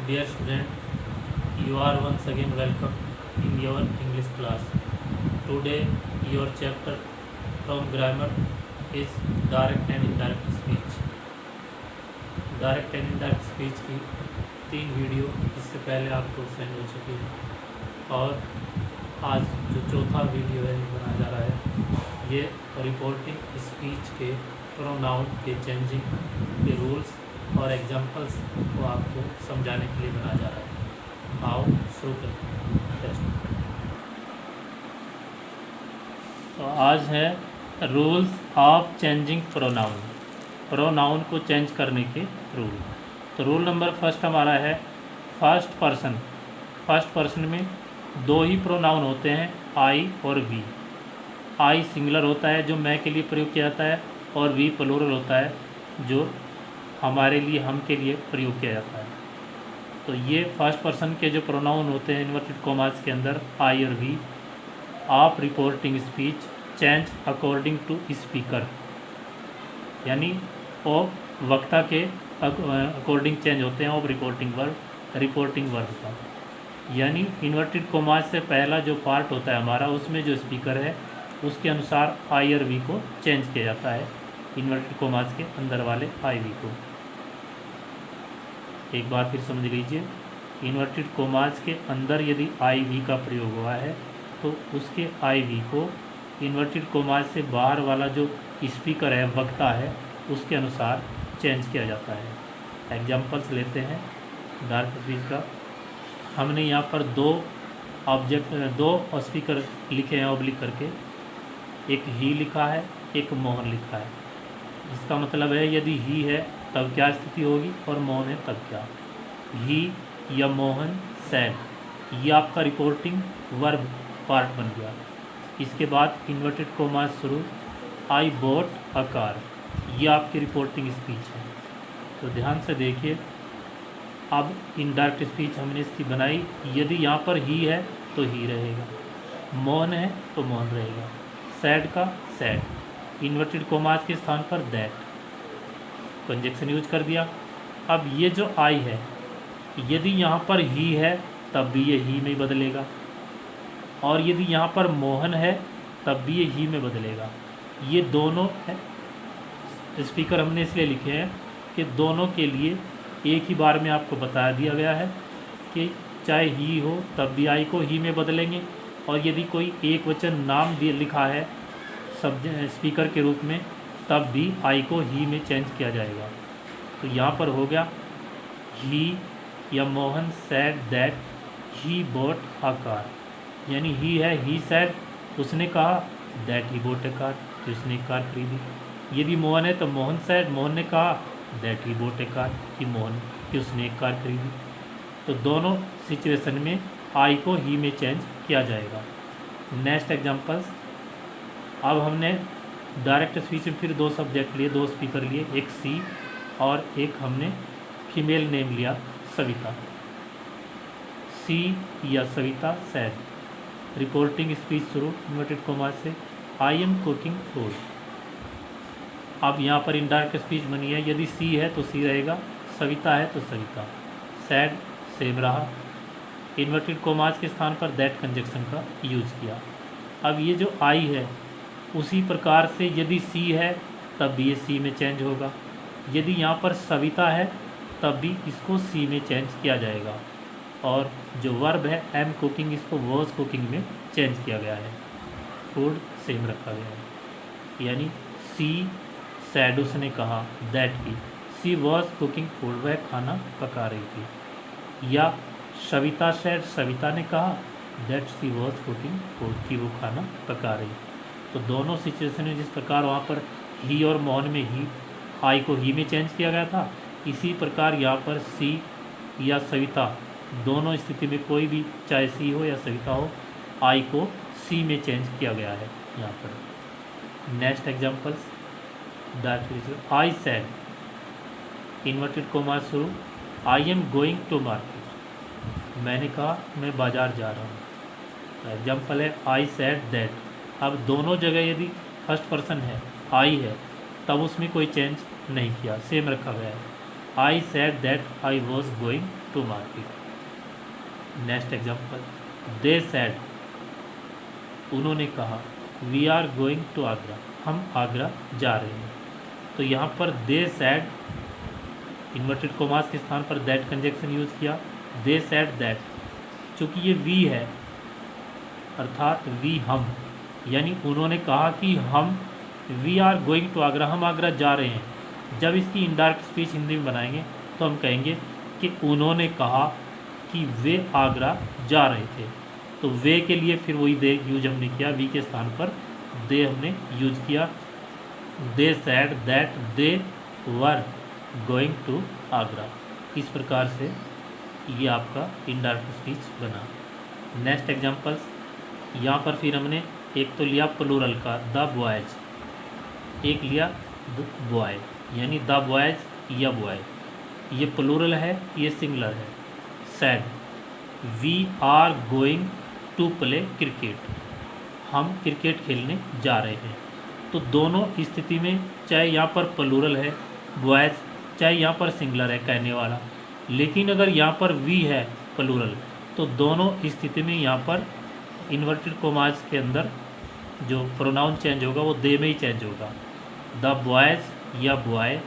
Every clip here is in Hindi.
Dear student, you are once again welcome in your English class. Today your chapter from grammar is direct and indirect speech. Direct and indirect speech की 3 वीडियो इससे पहले आपको सेंड हो चुकी है और आज जो चौथा वीडियो है बनाया जा रहा है ये रिपोर्टिंग स्पीच के प्रोनाउन के चेंजिंग के रूल्स और एग्जांपल्स को आपको समझाने के लिए बनाया जा रहा है। आओ शुरू करते हैं टेस्ट। तो आज है rules of changing pronoun, pronoun को चेंज करने के रूल। तो रूल नंबर फर्स्ट हमारा है फर्स्ट पर्सन। फर्स्ट पर्सन में 2 ही प्रोनाउन होते हैं, आई और वी। आई सिंगुलर होता है जो मैं के लिए प्रयोग किया जाता है और वी प्लूरल होता है जो हमारे लिए, हम के लिए प्रयोग किया जाता है। तो ये फर्स्ट पर्सन के जो प्रोनाउन होते हैं इन्वर्टेड कॉमास के अंदर आई और V of reporting speech change according to speaker, यानी ऑफ वक्ता के अकॉर्डिंग चेंज होते हैं ऑफ रिपोर्टिंग वर्ब का। यानी इन्वर्टेड कॉमास से पहला जो पार्ट होता है हमारा, उसमें जो स्पीकर है उसके अनुसार आई और वी को चेंज किया जाता है, इन्वर्टेड कॉमास के अंदर वाले आई वी को। एक बार फिर समझ लीजिए, इन्वर्टेड कॉमास के अंदर यदि आई वी का प्रयोग हुआ है तो उसके आई वी को इन्वर्टेड कॉमास से बाहर वाला जो स्पीकर है, वक्ता है, उसके अनुसार चेंज किया जाता है। एग्जांपल्स लेते हैं डायरेक्ट स्पीच का। हमने यहाँ पर 2 स्पीकर लिखे हैं ऑब्लिक करके, एक ही लिखा है, एक मोहन लिखा है। इसका मतलब है यदि ही है तब क्या स्थिति होगी और मोहन है तब क्या। ही या मोहन सैड, ये आपका रिपोर्टिंग वर्ब पार्ट बन गया। इसके बाद इन्वर्टेड कॉमास शुरू, आई बोट अ कार, ये आपकी रिपोर्टिंग स्पीच है। तो ध्यान से देखिए, अब इनडायरेक्ट स्पीच हमने इसकी बनाई। यदि यहाँ पर ही है तो ही रहेगा, मोहन है तो मोहन रहेगा, सैड का सैड, इन्वर्टेड कॉमास के स्थान पर दैट, कंजक्शन यूज कर दिया। अब ये जो आई है, यदि यहाँ पर ही है तब भी ये ही में बदलेगा, और यदि यहाँ पर मोहन है तब भी ये ही में बदलेगा। ये दोनों स्पीकर हमने इसलिए लिखे हैं कि दोनों के लिए एक ही बार में आपको बता दिया गया है कि चाहे ही हो तब भी आई को ही में बदलेंगे, और यदि कोई एक वचन नाम दिए लिखा है सब स्पीकर के रूप में तब भी आई को ही में चेंज किया जाएगा। तो यहाँ पर हो गया ही या Mohan sad that he boat a car, यानी ही है ही सैड, उसने कहा, that he boat a car, तो उसने एक कार खरीदी। यदि मोहन है तो मोहन सैड, मोहन ने कहा, that he boat A car, कि मोहन कि उसने एक कार खरीदी। तो दोनों सिचुएशन में आई को ही में चेंज किया जाएगा। Next examples. अब हमने डायरेक्ट स्पीच में फिर 2 सब्जेक्ट लिए, 2 स्पीकर लिए, एक सी और एक हमने फीमेल नेम लिया सविता। सी या सविता सैड, रिपोर्टिंग स्पीच शुरू इन्वर्टेड कॉमा से, आई एम कुकिंग फूड। अब यहाँ पर इनडायरेक्ट स्पीच बनी है, यदि सी है तो सी रहेगा, सविता है तो सविता, सैड सेम रहा, इन्वर्टेड कॉमास के स्थान पर दैट कंजक्शन का यूज किया। अब ये जो आई है उसी प्रकार से यदि सी है तब भी ये सी में चेंज होगा, यदि यहाँ पर सविता है तब भी इसको सी में चेंज किया जाएगा, और जो वर्ब है एम कुकिंग, इसको वॉज कुकिंग में चेंज किया गया है, फूड सेम रखा गया है। यानी सी सैड, उसने कहा, दैट की सी वॉज कुकिंग फूड, वह खाना पका रही थी। या सविता सैड, सविता ने कहा, that she was cooking food, कि वो खाना पका रही। तो दोनों सिचुएशन में जिस प्रकार वहाँ पर ही और मोहन में ही आई को ही में चेंज किया गया था, इसी प्रकार यहाँ पर सी या सविता दोनों स्थिति में कोई भी, चाहे सी हो या सविता हो, आई को सी में चेंज किया गया है यहाँ पर। Next examples, I said, inverted comma शुरू, I am going to market, मैंने कहा मैं बाज़ार जा रहा हूँ। एग्जाम्पल है आई सैड दैट। अब दोनों जगह यदि फर्स्ट पर्सन है, आई है, तब उसमें कोई चेंज नहीं किया, सेम रखा गया है। I said that I was going to market. Next example, they said, उन्होंने कहा, we are going to Agra, हम आगरा जा रहे हैं। तो यहाँ पर दे सेड इन्वर्टेड कोमास के स्थान पर दैट कंजक्शन यूज़ किया। दे सेड दैट, चूँकि ये वी है अर्थात वी हम, यानी उन्होंने कहा कि हम we are going to Agra, हम आगरा जा रहे हैं। जब इसकी इनडायरेक्ट स्पीच हिंदी में बनाएंगे तो हम कहेंगे कि उन्होंने कहा कि वे आगरा जा रहे थे। तो वे के लिए फिर वही दे यूज हमने किया, वी के स्थान पर दे हमने यूज किया। They said that they were going to Agra. इस प्रकार से ये आपका इनडायरेक्ट स्पीच बना। नेक्स्ट एग्जांपल्स, यहाँ पर फिर हमने एक तो लिया प्लूरल का द बॉयज, एक लिया द बॉय, यानी द बॉयज या बॉय, ये प्लूरल है, ये सिंगुलर है। Said, we are going to play cricket, हम क्रिकेट खेलने जा रहे हैं। तो दोनों स्थिति में, चाहे यहाँ पर प्लूरल है बॉयज, चाहे यहाँ पर सिंगुलर है कहने वाला, लेकिन अगर यहाँ पर वी है प्लूरल, तो दोनों स्थिति में यहाँ पर इन्वर्टेड कोमास के अंदर जो प्रोनाउन चेंज होगा वो दे में ही चेंज होगा। द बॉयज़ या बॉय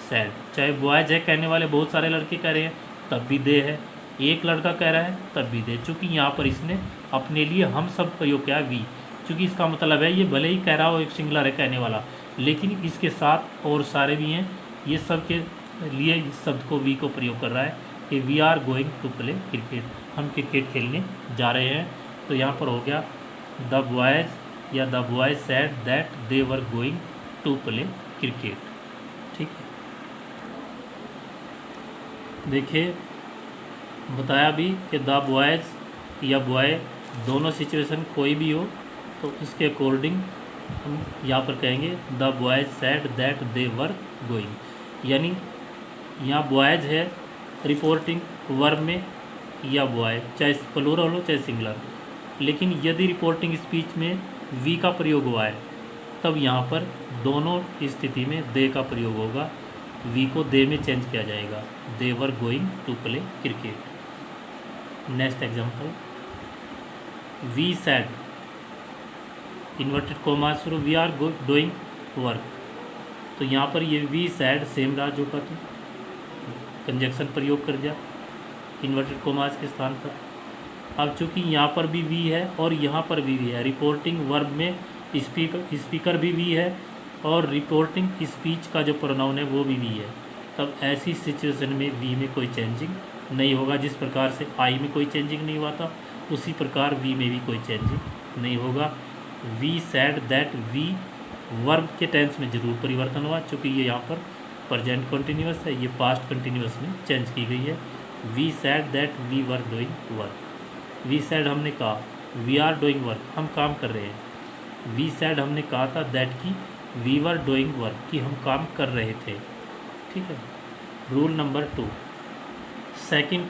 सैड, चाहे बॉयज़ है कहने वाले बहुत सारे लड़के कह रहे हैं तब भी दे है, एक लड़का कह रहा है तब भी दे, चूँकि यहाँ पर इसने अपने लिए हम सब प्रयोग किया वी, चूँकि इसका मतलब है ये भले ही कह रहा हो एक सिंगुलर है कहने वाला, लेकिन इसके साथ और सारे भी हैं, ये सब के लिए इस शब्द को वी को प्रयोग कर रहा है कि we are going to play cricket, हम क्रिकेट खेलने जा रहे हैं। तो यहाँ पर हो गया द बॉयज़ या the boys said that they were going to play cricket. ठीक है, देखिए बताया भी कि द बॉयज़ या बॉय दोनों सिचुएशन कोई भी हो तो उसके अकॉर्डिंग हम यहाँ पर कहेंगे the boys said that they were going, यानी यहाँ बॉयज़ है रिपोर्टिंग वर्ब में या बॉय, चाहे प्लूरल हो चाहे सिंगुलर, लेकिन यदि रिपोर्टिंग स्पीच में वी का प्रयोग हुआ है तब यहाँ पर दोनों स्थिति में दे का प्रयोग होगा, वी को दे में चेंज किया जाएगा, they were going to play cricket. Next example, we said inverted comma शुरू, वी आर डूइंग वर्क, तो यहाँ पर ये वी सैड सेम रहा जो का तो कंजक्शन प्रयोग कर दिया इन्वर्टेड कोमास के स्थान पर। अब चूँकि यहाँ पर भी वी है और यहाँ पर भी वी है, रिपोर्टिंग वर्ब में स्पीकर भी वी है और रिपोर्टिंग स्पीच का जो प्रोनाउन है वो भी वी है, तब ऐसी सिचुएशन में वी में कोई चेंजिंग नहीं होगा। जिस प्रकार से आई में कोई चेंजिंग नहीं हुआ था उसी प्रकार वी में भी कोई चेंजिंग नहीं होगा। We said that, we verb के टेंस में जरूर परिवर्तन हुआ, चूँकि ये यहाँ पर प्रेजेंट कंटिन्यूअस है, ये पास्ट कंटिन्यूअस में चेंज की गई है। We said that we were doing work, we said हमने कहा, वी आर डूइंग वर्क, हम काम कर रहे हैं। वी सैड हमने कहा था दैट की वी वर डूइंग वर्क, कि हम काम कर रहे थे। ठीक है। Rule number 2, second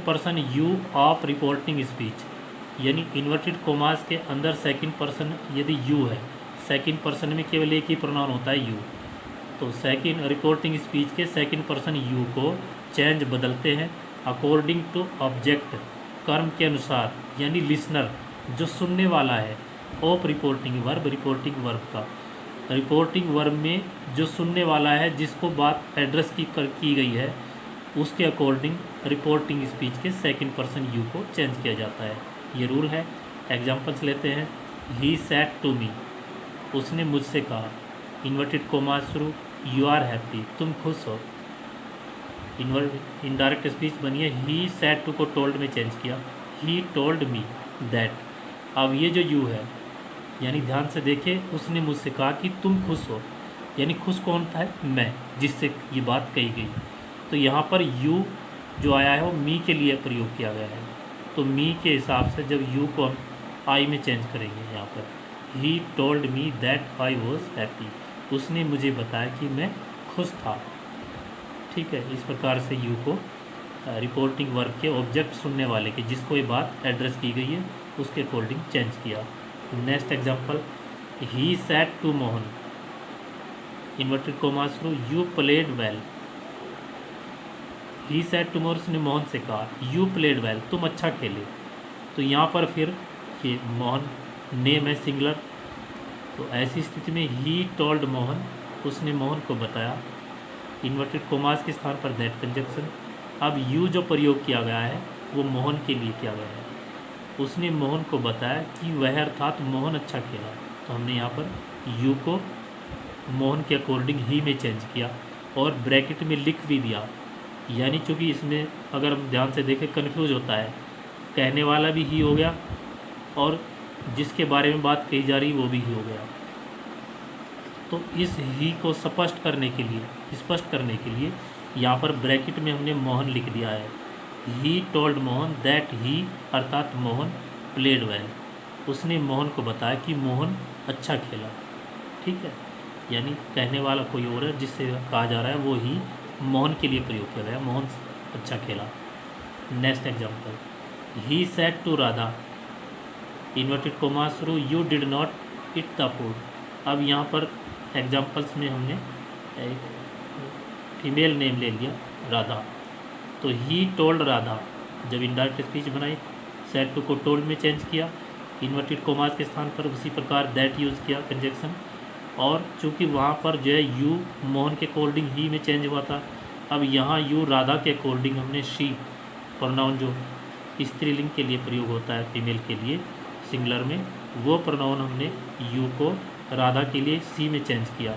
person you of reporting speech, यानी इन्वर्टेड कोमास के अंदर सेकंड पर्सन यदि यू है, सेकंड पर्सन में केवल एक ही प्रोनाउन होता है यू, तो सेकंड रिपोर्टिंग स्पीच के सेकंड पर्सन यू को चेंज बदलते हैं अकॉर्डिंग टू ऑब्जेक्ट, कर्म के अनुसार, यानी लिसनर जो सुनने वाला है, ऑफ रिपोर्टिंग वर्ब का, रिपोर्टिंग वर्ब में जो सुनने वाला है जिसको बात एड्रेस की गई है उसके अकॉर्डिंग रिपोर्टिंग स्पीच के सेकंड पर्सन यू को चेंज किया जाता है। ये रूल है। एग्जांपल्स लेते हैं। ही सैड टू मी, उसने मुझसे कहा, इन्वर्टेड कोमा शुरू, यू आर हैप्पी, तुम खुश हो। इनडायरेक्ट स्पीच बनिए, ही सैड टू को टोल्ड में चेंज किया, ही टोल्ड मी दैट। अब ये जो यू है, यानी ध्यान से देखिए, उसने मुझसे कहा कि तुम खुश हो, यानी खुश कौन था है? मैं, जिससे ये बात कही गई। तो यहाँ पर यू जो आया है वो मी के लिए प्रयोग किया गया है, तो मी के हिसाब से जब यू को हम आई में चेंज करेंगे, यहाँ पर he told me that I was happy, उसने मुझे बताया कि मैं खुश था। ठीक है, इस प्रकार से यू को रिपोर्टिंग वर्ब के ऑब्जेक्ट सुनने वाले के जिसको ये बात एड्रेस की गई है उसके अकॉर्डिंग चेंज किया। Next example, he said to Mohan, inverted comma through, you played well, he said to Mohan, उसने मोहन से कहा यू प्लेड वेल, तुम अच्छा खेले। तो यहाँ पर फिर ये मोहन नेम है सिंगुलर, तो ऐसी स्थिति में ही टोल्ड मोहन, उसने मोहन को बताया। इन्वर्टेड कोमास के स्थान पर दैट कंजक्शन। अब यू जो प्रयोग किया गया है वो मोहन के लिए किया गया है। उसने मोहन को बताया कि वह अर्थात मोहन अच्छा खेला, तो हमने यहाँ पर यू को मोहन के अकॉर्डिंग ही में चेंज किया और ब्रैकेट में लिख भी दिया। यानी चूँकि इसमें अगर हम ध्यान से देखें कन्फ्यूज होता है, कहने वाला भी ही हो गया और जिसके बारे में बात कही जा रही वो भी ही हो गया। तो इस ही को स्पष्ट करने के लिए यहाँ पर ब्रैकेट में हमने मोहन लिख दिया है। He told Mohan that he अर्थात मोहन प्लेड वेल, उसने मोहन को बताया कि मोहन अच्छा खेला। ठीक है, यानी कहने वाला कोई और है, जिससे कहा जा रहा है वो ही मोहन के लिए प्रयोग किया गया, मोहन अच्छा खेला। Next example, he said to Radha inverted comma शुरू you did not it the food. अब यहाँ पर एग्जाम्पल्स में हमने एक फीमेल नेम ले लिया राधा, तो ही टोल्ड राधा, जब इनडायरेक्ट स्पीच बनाई सेड टू को टोल्ड में चेंज किया, इन्वर्टेड कोमास के स्थान पर उसी प्रकार दैट यूज़ किया कंजक्शन। और चूँकि वहाँ पर जो है यू मोहन के अकॉर्डिंग ही में चेंज हुआ था, अब यहाँ यू राधा के अकॉर्डिंग हमने शी प्रोनाउन जो स्त्रीलिंग के लिए प्रयोग होता है फीमेल के लिए सिंगुलर में, वो प्रोनाउन हमने यू को राधा के लिए सी में चेंज किया।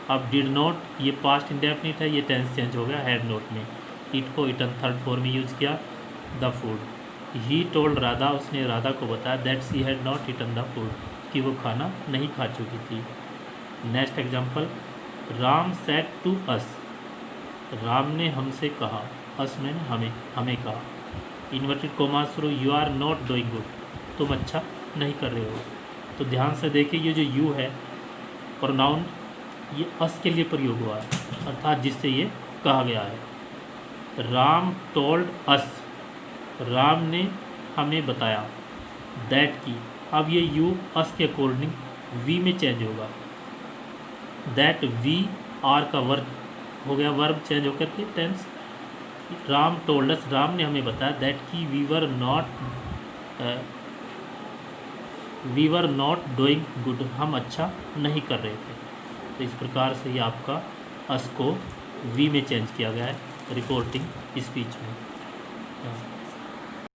अब डिड नॉट ये पास्ट इंडेफिनिट है, ये टेंस चेंज हो गया हैड नॉट में। इट को इटन थर्ड फॉर्म में यूज़ किया the food. He told Radha, उसने राधा को बताया that she had not eaten the food, कि वो खाना नहीं खा चुकी थी। Next example, Ram said to us, Ram ने हमसे कहा, अस मैंने हमें कहा। इन्वर्टेड कोमा शुरू you are not doing good, तुम अच्छा नहीं कर रहे हो। तो ध्यान से देखिए ये जो यू है प्रोनाउन ये अस के लिए प्रयोग हुआ है, अर्थात जिससे ये कहा गया है। राम टोल्ड अस, राम ने हमें बताया, दैट की अब ये यू अस के अकॉर्डिंग वी में चेंज होगा। दैट वी आर का वर्ब हो गया, वर्ब चेंज होकर के tense. Ram told us, Ram ने हमें बताया दैट की we were not doing good, हम अच्छा नहीं कर रहे थे। तो इस प्रकार से ये आपका अस को वी में चेंज किया गया है रिपोर्टिंग स्पीच में।